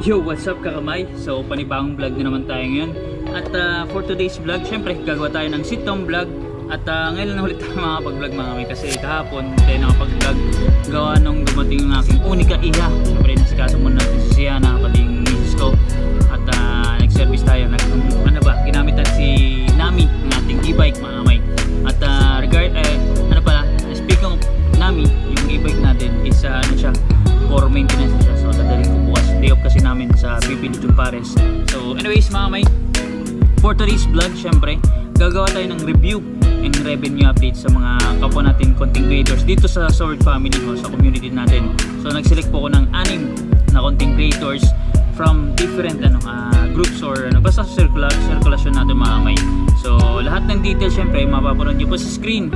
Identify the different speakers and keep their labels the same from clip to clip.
Speaker 1: Yo, what's up kakamay? So, panibagong vlog na naman tayo ngayon. At for today's vlog, syempre gagawa tayo ng sit-down vlog. At ngayon na ulit tayo makapag-vlog mga kamay. Kasi kahapon tayo nakapag-vlog gawa nung dumating yung aking unika iha. Syempre nasikaso muna natin si Siana, pati yung misis ko. At nag-service tayo. Ginamit natin si Nami, ng ating e-bike mga kamay. At speaking of Nami, yung e-bike natin is for maintenance siya. So dadaling ko bukas, day off kasi namin sa BP Lechon Pares. So anyways mga kamay, for today's vlog syempre gagawa tayo ng review and revenue update sa mga kapwa natin content creators dito sa Sword Family, sa community natin. So nag-select po ako ng 6 na content creators from different groups or basta circulation natin mga kamay. So lahat ng details syempre mapapanood nyo po sa screen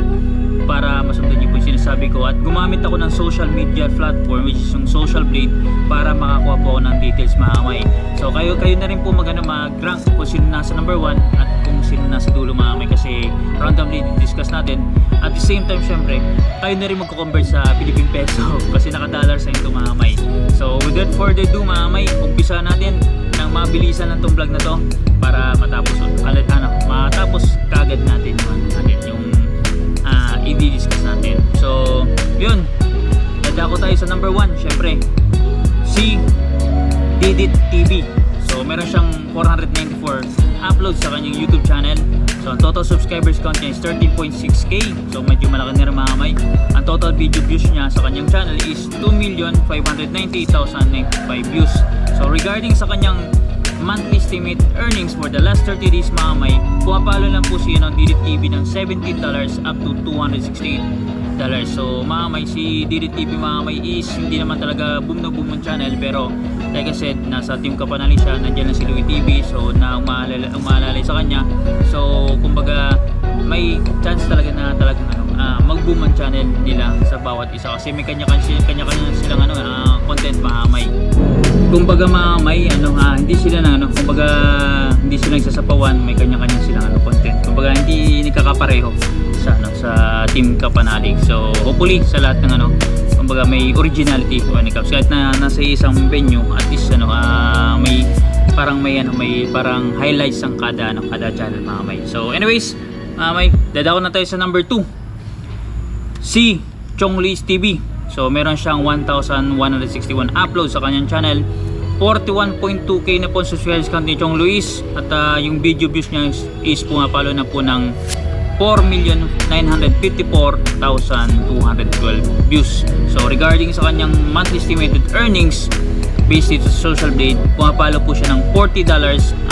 Speaker 1: para masundan niyo po yung sinasabi ko. At gumamit ako ng social media platform which is yung Social Blade para makakuha po ako ng details mga kamay. So kayo na rin po mag-rank kung sino nasa number 1 at kung sino nasa dulo mga kamay, kasi randomly discuss natin. At the same time syempre kayo na rin magko-convert sa Philippine Peso kasi naka-dollar sa ito mga kamay. So without further ado mga kamay, umpisa natin ng mabilisan ng tong vlog na to para matapos kagad natin yung i-discuss natin. So yun, dadako tayo sa number 1 syempre, si Didit TV. So meron siyang 494 uploads sa kanyang YouTube channel. So ang total subscribers count niya is 13.6k. So medyo malaki na rin mga kamay. Ang total video views niya sa kanyang channel is 2,598,095 views. So regarding sa kanyang monthly estimated earnings for the last 30 days mga kamay, pumapalo lang po siya ng Didit TV ng $17 up to $268. So mga kamay, si Didit TV mga kamay is hindi naman talaga boom na boom ng channel, pero like I said, nasa team Kapanali siya, nandiyan lang si Louie TV, so na umaalalay sa kanya. So kumbaga may chance talaga na mag-boom ang channel nila sa bawat isa kasi may kanya-kanya silang content mga kamay. Kumbaga mga kamay, hindi sila hindi sila nagsasapawan, may kanya-kanya silang content. Kumbaga hindi nagkakapareho sa team Kapanalig. So hopefully sa lahat ng kumbaga may originality when it comes, kahit na nasa isang venue, at least may parang highlights ang kada channel mga kamay. So anyways mga kamay, dadako na tayo sa number 2, si Chong Luis TV. So meron siyang 1,161 uploads sa kanyang channel, 41.2k na po subscribers count ni Chong Luis. At yung video views niya is pumapalo na po ng 4,954,212 views. So regarding sa kanyang monthly estimated earnings based dito sa Social Blade, pumapalo po siya ng $40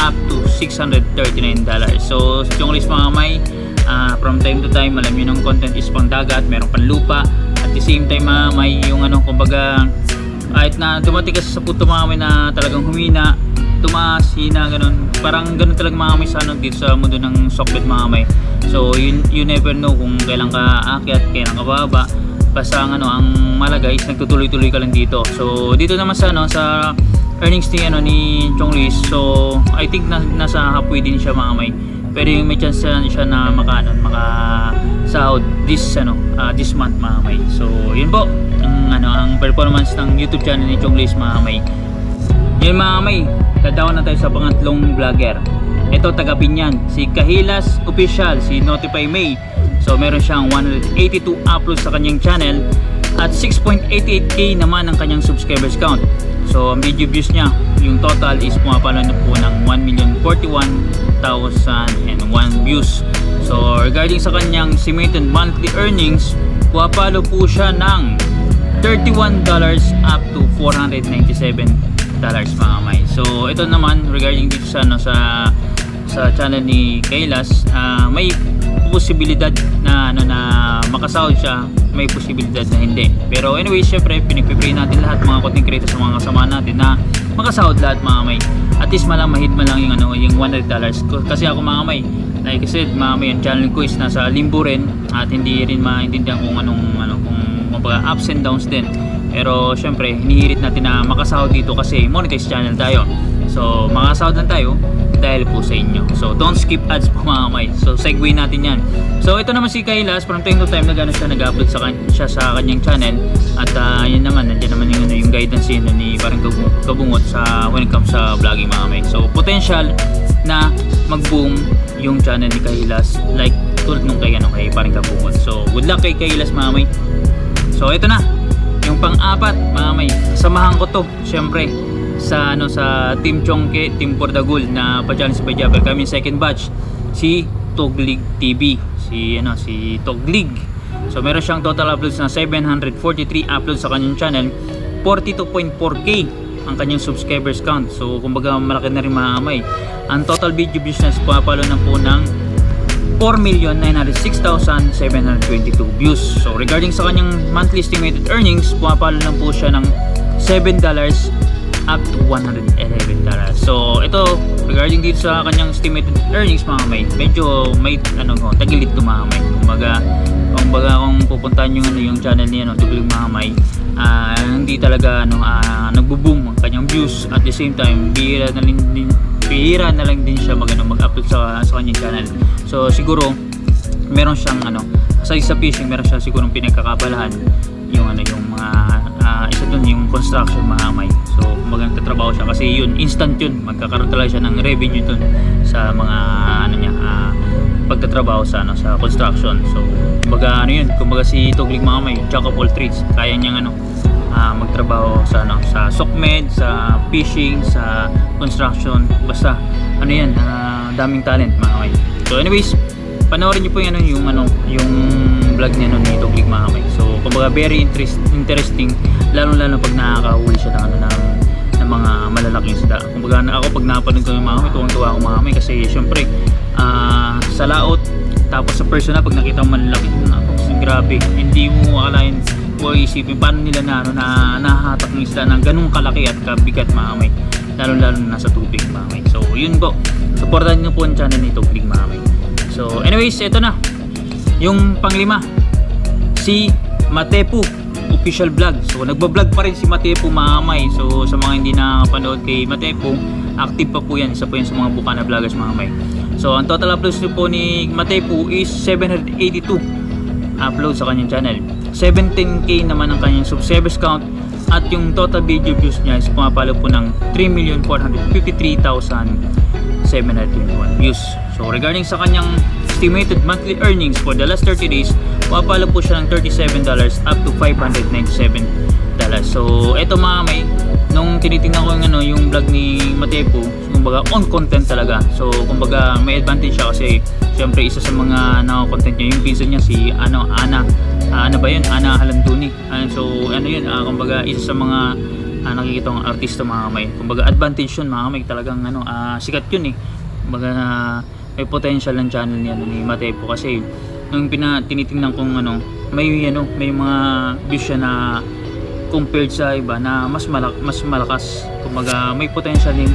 Speaker 1: up to $639. So si Chong Luis mga kamay, from time to time, alam nyo ng content is pang dagat, meron pang lupa. At the same time may yung kumbaga kahit na dumating kasi sa puto mga kamay na talagang humina, tumaas, hina, ganun. Parang ganun talaga mga kamay sa dito sa mundo ng Sokbet mga kamay. So you never know kung kailan ka aakyat, kailan ka bababa. Basta ang malaga is nagtutuloy-tuloy ka lang dito. So dito naman sa earnings ni Chong Luis, so I think nasa halfway din siya mga kamay. Pero yung may chance siya na makasahod this month mga kamay. So yun po ang performance ng YouTube channel ni Chong Luis mga kamay. Yun mga kamay, dadaan na tayo sa pangatlong vlogger. Ito taga Pinyan, si Kahilas Official, si Notify May. So meron siyang 182 uploads sa kanyang channel at 6.88k naman ang kanyang subscribers count. So ang video views niya, yung total is pumapalo na po ng 1,041,001 views. So regarding sa kanyang estimated monthly earnings, pumapalo po siya ng $31 up to $497 mga kamay. So ito naman regarding dito sa channel ni Kailas, may posibilidad na makasahod siya, may posibilidad na hindi. Pero anyway, syempre pinagpipray natin lahat mga content creators sa mga kasama natin na makasahod lahat mga kamay. At least mahid man lang yung $100. Kasi ako mga kamay, like I said mga kamay, yung channel ko is nasa limbo rin at hindi rin maintindihan kung kung ups and downs din. Pero syempre, hinihirit natin na makasahod dito kasi monetized channel tayo. So, makasahod lang tayo dahil po sa inyo. So, don't skip ads po mga kamay. So, segue natin yan. So, ito naman si Kailas, from time to time nag-upload siya sa kanyang channel. At yun naman, nandiyan naman yung guidance yun ni parang kabungot sa when it comes sa vlogging mga kamay. So, potential na mag-boom yung channel ni Kailas, like tulad nung kay parang kabungot. So, good luck kay Kailas mga kamay. So, ito na. Yung pang-apat, mga may, samahan ko to, syempre, sa Team Chongke, Team Pordagul na pa-challenge by Jabber. Kami second batch, si Toglig TV, si Toglig. So meron siyang total uploads na 743 uploads sa kanyang channel, 42.4k ang kanyang subscribers count. So kumbaga malaki na rin mga kamay. Ang total video views na pumapalo na po ng 4,906,722 views. So regarding sa kanyang monthly estimated earnings, pumapalo lang po siya ng $7 up to $111. So ito, regarding dito sa kanyang estimated earnings mga kamay, medyo may tagilid to mga kamay. Kumbaga kung pupuntahan yung channel niya Tuglig mga kamay, hindi talaga nagbo-boom ang kanyang views. At the same time, bihira na lang din siya mag-upload sa kanyang channel. So siguro meron siyang aside sa fishing, meron siya siguro pinagkakabalahan yung mga isa dun yung construction mga kamay. So kumbaga nagtatrabaho siya kasi yun instant yun, magkakaroon talaga siya ng revenue dun sa mga pagtatrabaho sa construction. So kumbaga kumbaga si Toglig mga kamay, jack of all trades, kaya niyang magtrabaho sa SOCMED, sa fishing, sa construction, basta daming talent mga kamay. So anyways, panoorin niyo po yung vlog niya ni Toglig mga kamay. So kumbaga very interesting, lalo pag nakakahuli siya ng mga malalaking isda. Kumbaga ako pag napanood ko yung mga kamay, tuwang-tuwa ako mga kamay kasi syempre sa laot tapos sa personal pag nakita mo malalaki, grabe, hindi mo akalain o isipin paano nila nahahatak ng isda ng ganung kalaki at kabigat mga kamay, lalo na nasa tubig mga kamay. So yun po, supportan nyo po ang channel ni Toglig mga kamay. So anyways, ito na yung panglima, si Matepu official vlog. So nagbablog pa rin si Matepu mga kamay. So sa mga hindi nakapanood kay Matepu, active pa po yan, isa po yan sa mga Bukana vloggers mga kamay. So ang total uploads po ni Matepu is 782 upload sa kanyang channel. 17k naman ang kanyang subscribers count at yung total video views niya is pumapalo po ng 3,453,721 views. So regarding sa kanyang estimated monthly earnings for the last 30 days, pumapalo po siya ng $37 up to $597. So eto mga may, nung tinitingnan ko yung vlog ni Matepu, kumbaga on content talaga. So kumbaga may advantage siya kasi syempre isa sa mga naka-content niya yung pinsan niya si Ana Halanduni. So kumbaga isa sa mga nakikita kong artista mga kamay. Kumbaga advantage yun mga kamay, talagang sikat yun eh. Kumbaga may potential ng channel niya ni Matepu kasi nung tinitingnan kong may mga views siya na compared sa iba na mas malakas. Kumbaga may potential ng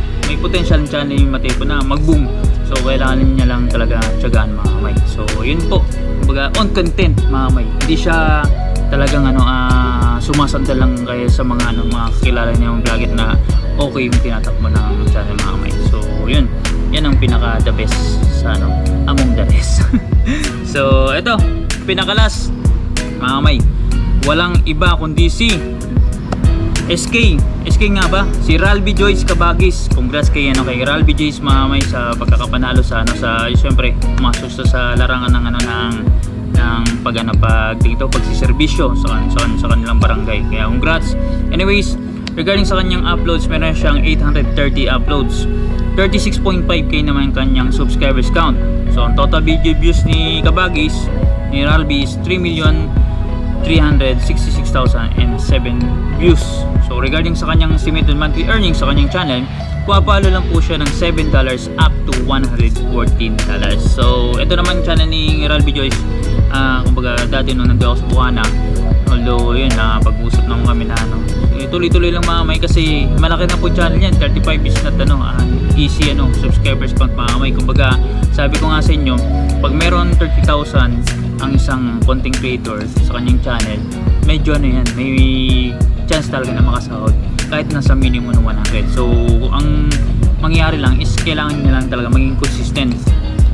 Speaker 1: channel ni Matepu na mag-boom. So kailangan niya lang talaga tiyagaan mga kamay. So yun po, kumbaga on content mga kamay. Hindi siya talagang sumasandal lang kaya sa mga mga kakilala niya yung vlogger na okay yung tinatakbo ng channel mga kamay. So yun, yan ang pinaka the best sa among the rest. So ito, pinakalas mga kamay, walang iba kundi si SK nga ba? Si Ralby Joyce Cabagis. Congrats kay Ralby Joyce mga kamay sa pagkakapanalo sa syempre umasos sa larangan ng pagsiservisyo sa kanilang barangay. Kaya congrats. Anyways, regarding sa kanyang uploads, meron siyang 830 uploads. 36.5k naman kanyang subscribers count. So ang total video views ni Cabagis, ni Ralby is 3,366,007 views. So regarding sa kanyang estimated monthly earnings sa kanyang channel, pumapalo lang po siya ng $7 up to $114. So ito naman channel ni Ralby Joyce. Kumbaga dati nung nandun ako sa Bukana, although yun pag-usap naman kami na tuloy-tuloy lang mga kamay kasi malaki na po channel yan, 35 is not easy subscribers count mga kamay. Kumbaga sabi ko nga sa inyo, pag meron 30,000 ang isang content creator sa kanyang channel, medyo ano yan, may chance talaga na makasahod kahit nasa minimum ng 100. So ang mangyayari lang is kailangan niya lang talaga maging consistent.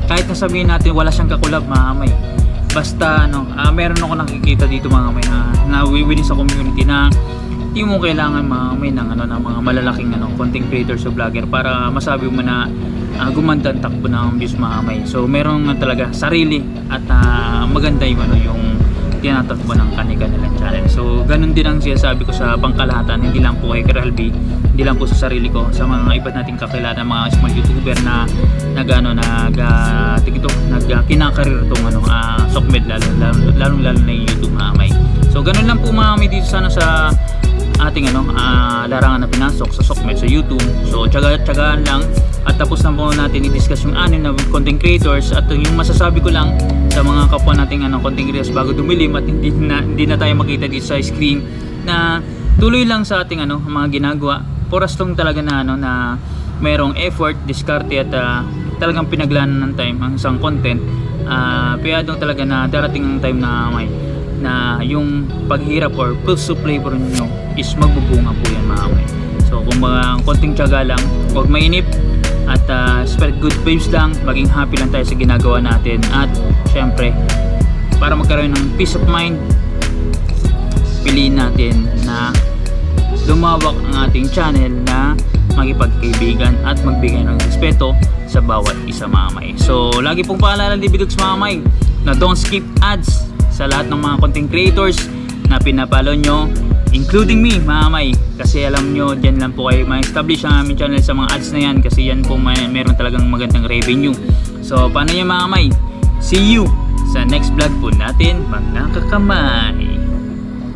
Speaker 1: Kahit nasabihin natin wala siyang kakulab mga kamay, basta ano, meron ako nakikita dito mga kamay na within sa community na hindi mo kailangan mga kamay ng, ng mga malalaking content creators o vlogger para masabi mo na gumanda ang takbo ng views mga kamay. So meron talaga sarili at maganda yung tinatakbo ng kanilang channel. So ganun din ang sinasabi ko sa pangkalahatan, hindi lang po kay Karel B, hindi lang po sa sarili ko, sa mga iba't nating kakilala, mga small YouTuber na kinakarir tong Sokmed, lalo na yung YouTube mga kamay. So ganun lang po mga kamay dito sana sa ating larangan na pinasok sa Sokmed sa YouTube. So tsagaan lang at tapos na po natin i-discuss yung 6 na content creators. At yung masasabi ko lang sa mga kapwa nating content creators bago dumilim at hindi na tayo makita dito sa screen, na tuloy lang sa ating mga ginagawa. Oras lang talaga na mayroong effort, diskarte at talagang pinaglanan ng time ang isang content. Piyadong talaga na darating ang time na yung paghirap or pulse of labor nyo is magbubunga po yan mga kamay. So kung mga konting tiyaga lang, huwag mainip at spread good vibes lang, maging happy lang tayo sa ginagawa natin. At syempre, para magkaroon ng peace of mind, piliin natin na lumawak ang ating channel na magipagkaibigan at magbigay ng respeto sa bawat isa mga kamay. So lagi pong paalala ni Bidogs mga kamay na don't skip ads sa lahat ng mga content creators na pinapalo nyo, including me mga kamay, kasi alam nyo dyan lang po kayo ma-establish ang aming channel sa mga ads na yan, kasi yan po meron talagang magandang revenue. So paano yan mga kamay? See you sa next vlog po natin mga kakamay.